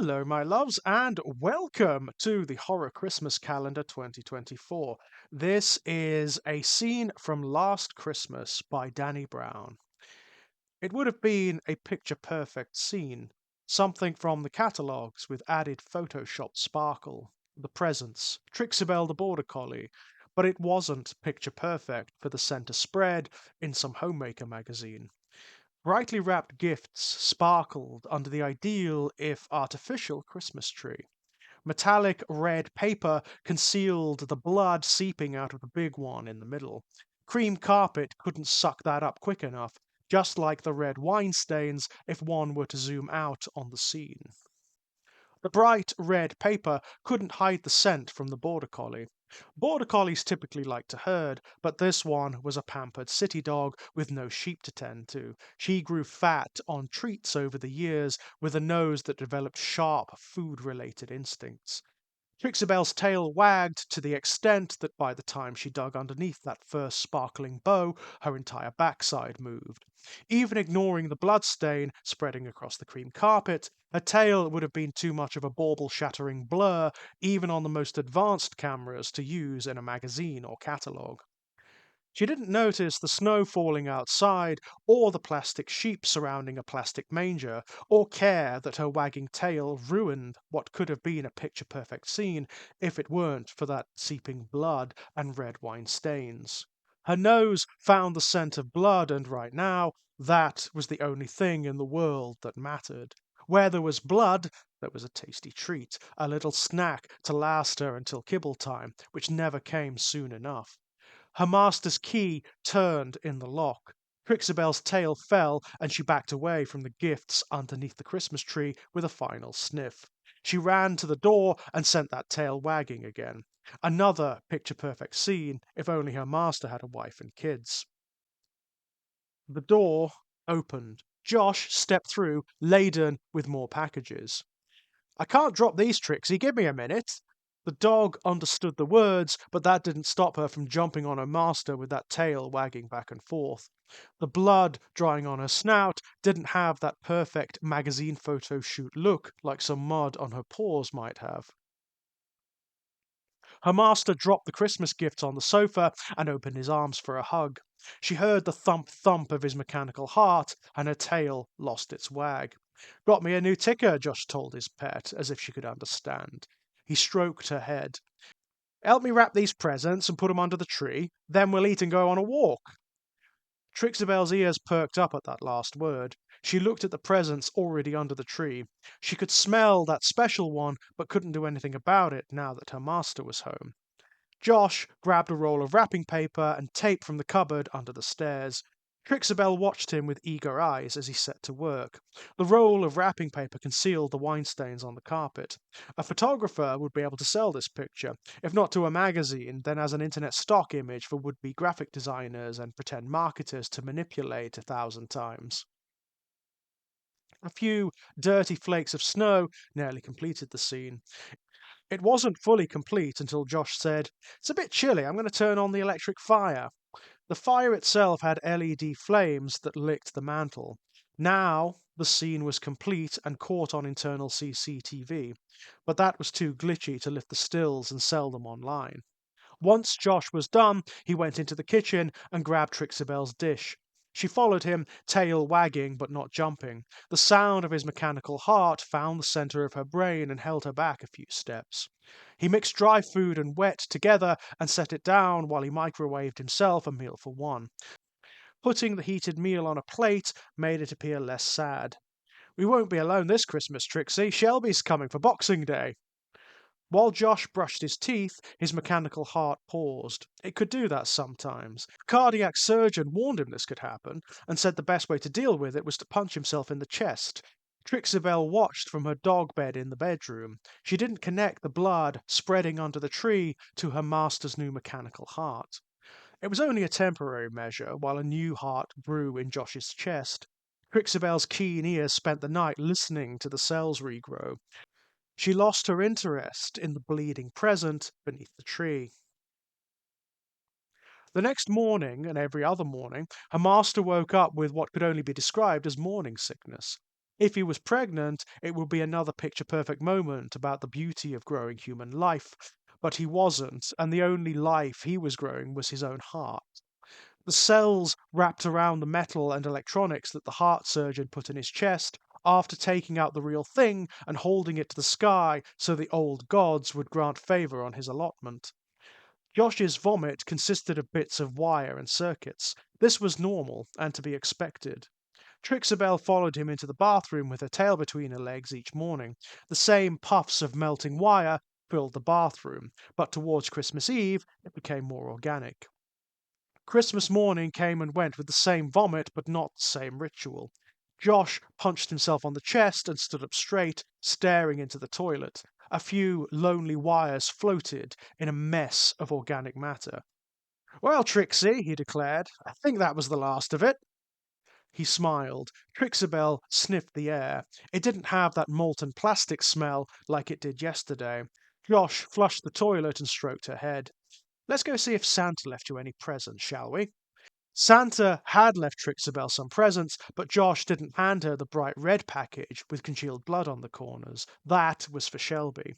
Hello, my loves, and welcome to the Horror Christmas Calendar 2024. This is a scene from Last Christmas by Dani Brown. It would have been a picture perfect scene, something from the catalogues with added Photoshop sparkle, the presents, Trixibel the Border Collie, but it wasn't picture perfect for the center spread in some homemaker magazine. Brightly wrapped gifts sparkled under the ideal, if artificial, Christmas tree. Metallic red paper concealed the blood seeping out of the big one in the middle. Cream carpet couldn't suck that up quick enough, just like the red wine stains if one were to zoom out on the scene. The bright red paper couldn't hide the scent from the border collie. Border collies typically like to herd, but this one was a pampered city dog with no sheep to tend to. She grew fat on treats over the years with a nose that developed sharp food-related instincts. Trixibel's tail wagged to the extent that by the time she dug underneath that first sparkling bow, her entire backside moved. Even ignoring the bloodstain spreading across the cream carpet, her tail would have been too much of a bauble-shattering blur even on the most advanced cameras to use in a magazine or catalogue. She didn't notice the snow falling outside, or the plastic sheep surrounding a plastic manger, or care that her wagging tail ruined what could have been a picture-perfect scene if it weren't for that seeping blood and red wine stains. Her nose found the scent of blood, and right now, that was the only thing in the world that mattered. Where there was blood, there was a tasty treat, a little snack to last her until kibble time, which never came soon enough. Her master's key turned in the lock. Trixibel's tail fell, and she backed away from the gifts underneath the Christmas tree with a final sniff. She ran to the door and sent that tail wagging again. Another picture-perfect scene, if only her master had a wife and kids. The door opened. Josh stepped through, laden with more packages. "I can't drop these, Trixie. Give me a minute." The dog understood the words, but that didn't stop her from jumping on her master with that tail wagging back and forth. The blood drying on her snout didn't have that perfect magazine photo shoot look like some mud on her paws might have. Her master dropped the Christmas gifts on the sofa and opened his arms for a hug. She heard the thump thump of his mechanical heart, and her tail lost its wag. "Got me a new ticker," Josh told his pet, as if she could understand. He stroked her head. "Help me wrap these presents and put 'em under the tree, then we'll eat and go on a walk." Trixibel's ears perked up at that last word. She looked at the presents already under the tree. She could smell that special one, but couldn't do anything about it now that her master was home. Josh grabbed a roll of wrapping paper and tape from the cupboard under the stairs. Trixibel watched him with eager eyes as he set to work. The roll of wrapping paper concealed the wine stains on the carpet. A photographer would be able to sell this picture, if not to a magazine, then as an internet stock image for would-be graphic designers and pretend marketers to manipulate 1,000 times. A few dirty flakes of snow nearly completed the scene. It wasn't fully complete until Josh said, "It's a bit chilly. I'm going to turn on the electric fire." The fire itself had LED flames that licked the mantle. Now the scene was complete and caught on internal CCTV, but that was too glitchy to lift the stills and sell them online. Once Josh was done, he went into the kitchen and grabbed Trixibel's dish. She followed him, tail wagging but not jumping. The sound of his mechanical heart found the center of her brain and held her back a few steps. He mixed dry food and wet together and set it down while he microwaved himself a meal for one. Putting the heated meal on a plate made it appear less sad. "We won't be alone this Christmas, Trixie. Shelby's coming for Boxing Day." While Josh brushed his teeth, his mechanical heart paused. It could do that sometimes. A cardiac surgeon warned him this could happen, and said the best way to deal with it was to punch himself in the chest. Trixibel watched from her dog bed in the bedroom. She didn't connect the blood spreading under the tree to her master's new mechanical heart. It was only a temporary measure, while a new heart grew in Josh's chest. Trixibel's keen ears spent the night listening to the cells regrow. She lost her interest in the bleeding present beneath the tree. The next morning, and every other morning, her master woke up with what could only be described as morning sickness. If he was pregnant, it would be another picture perfect moment about the beauty of growing human life. But he wasn't, and the only life he was growing was his own heart. The cells wrapped around the metal and electronics that the heart surgeon put in his chest after taking out the real thing and holding it to the sky so the old gods would grant favor on his allotment. Josh's vomit consisted of bits of wire and circuits. This was normal and to be expected. Trixabel followed him into the bathroom with her tail between her legs each morning. The same puffs of melting wire filled the bathroom, but towards Christmas Eve it became more organic. Christmas morning came and went with the same vomit, but not the same ritual. Josh punched himself on the chest and stood up straight, staring into the toilet. A few lonely wires floated in a mess of organic matter. "Well, Trixie," he declared, "I think that was the last of it." He smiled. Trixabel sniffed the air. It didn't have that molten plastic smell like it did yesterday. Josh flushed the toilet and stroked her head. "Let's go see if Santa left you any presents, shall we?" Santa had left Trixabel some presents, but Josh didn't hand her the bright red package with congealed blood on the corners. That was for Shelby.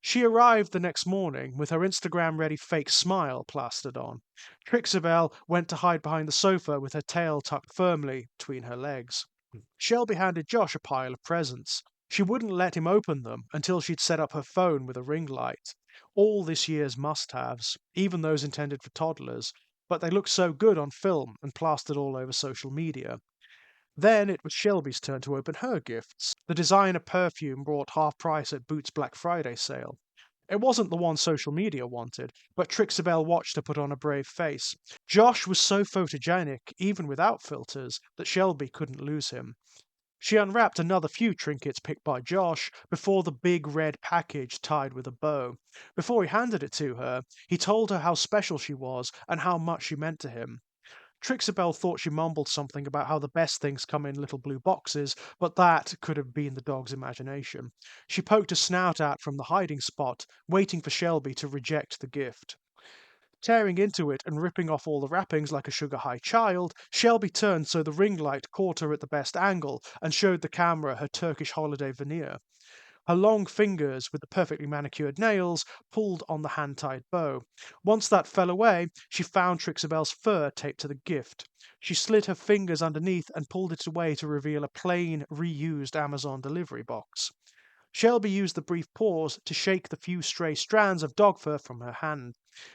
She arrived the next morning with her Instagram ready fake smile plastered on. Trixabel went to hide behind the sofa with her tail tucked firmly between her legs. Shelby handed Josh a pile of presents. She wouldn't let him open them until she'd set up her phone with a ring light. All this year's must haves, even those intended for toddlers, but they looked so good on film and plastered all over social media. Then it was Shelby's turn to open her gifts. The designer perfume brought half price at Boots' Black Friday sale. It wasn't the one social media wanted, but Trixabel watched her put on a brave face. Josh was so photogenic, even without filters, that Shelby couldn't lose him. She unwrapped another few trinkets picked by Josh before the big red package tied with a bow. Before he handed it to her, he told her how special she was and how much she meant to him. Trixabel thought she mumbled something about how the best things come in little blue boxes, but that could have been the dog's imagination. She poked her snout out from the hiding spot, waiting for Shelby to reject the gift. Tearing into it and ripping off all the wrappings like a sugar-high child, Shelby turned so the ring light caught her at the best angle and showed the camera her Turkish holiday veneer. Her long fingers, with the perfectly manicured nails, pulled on the hand-tied bow. Once that fell away, she found Trixabel's fur taped to the gift. She slid her fingers underneath and pulled it away to reveal a plain, reused Amazon delivery box. Shelby used the brief pause to shake the few stray strands of dog fur from her hand.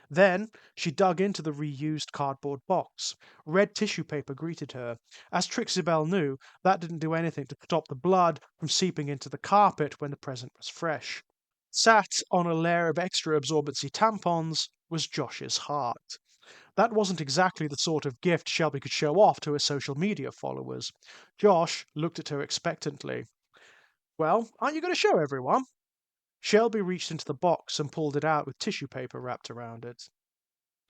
Then she dug into the reused cardboard box. Red tissue paper greeted her. As Trixibel knew, that didn't do anything to stop the blood from seeping into the carpet when the present was fresh. Sat on a layer of extra absorbency tampons was Josh's heart. That wasn't exactly the sort of gift Shelby could show off to her social media followers. Josh looked at her expectantly. "Well, aren't you going to show everyone?" Shelby reached into the box and pulled it out with tissue paper wrapped around it.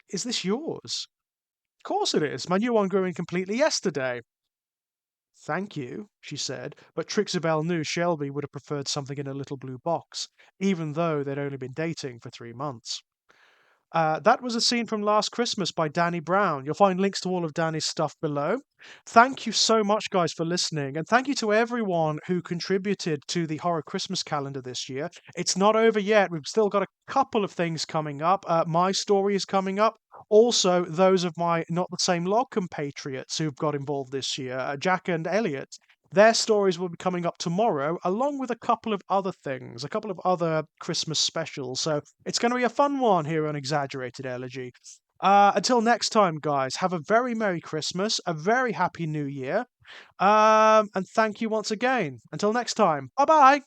"Is this yours?" "Of course it is. My new one grew in completely yesterday." "Thank you," she said, but Trixabel knew Shelby would have preferred something in a little blue box, even though they'd only been dating for 3 months. That was a scene from Last Christmas by Dani Brown. You'll find links to all of Dani's stuff below. Thank you so much, guys, for listening, and thank you to everyone who contributed to the Horror Christmas calendar this year. It's not over yet. We've still got a couple of things coming up. My story is coming up. Also, those of my Not the Same Log compatriots who've got involved this year, Jack and Elliot. Their stories will be coming up tomorrow, along with a couple of other things, a couple of other Christmas specials. So it's going to be a fun one here on Exaggerated Elegy. Until next time, guys, have a very Merry Christmas, a very Happy New Year, and thank you once again. Until next time, bye bye.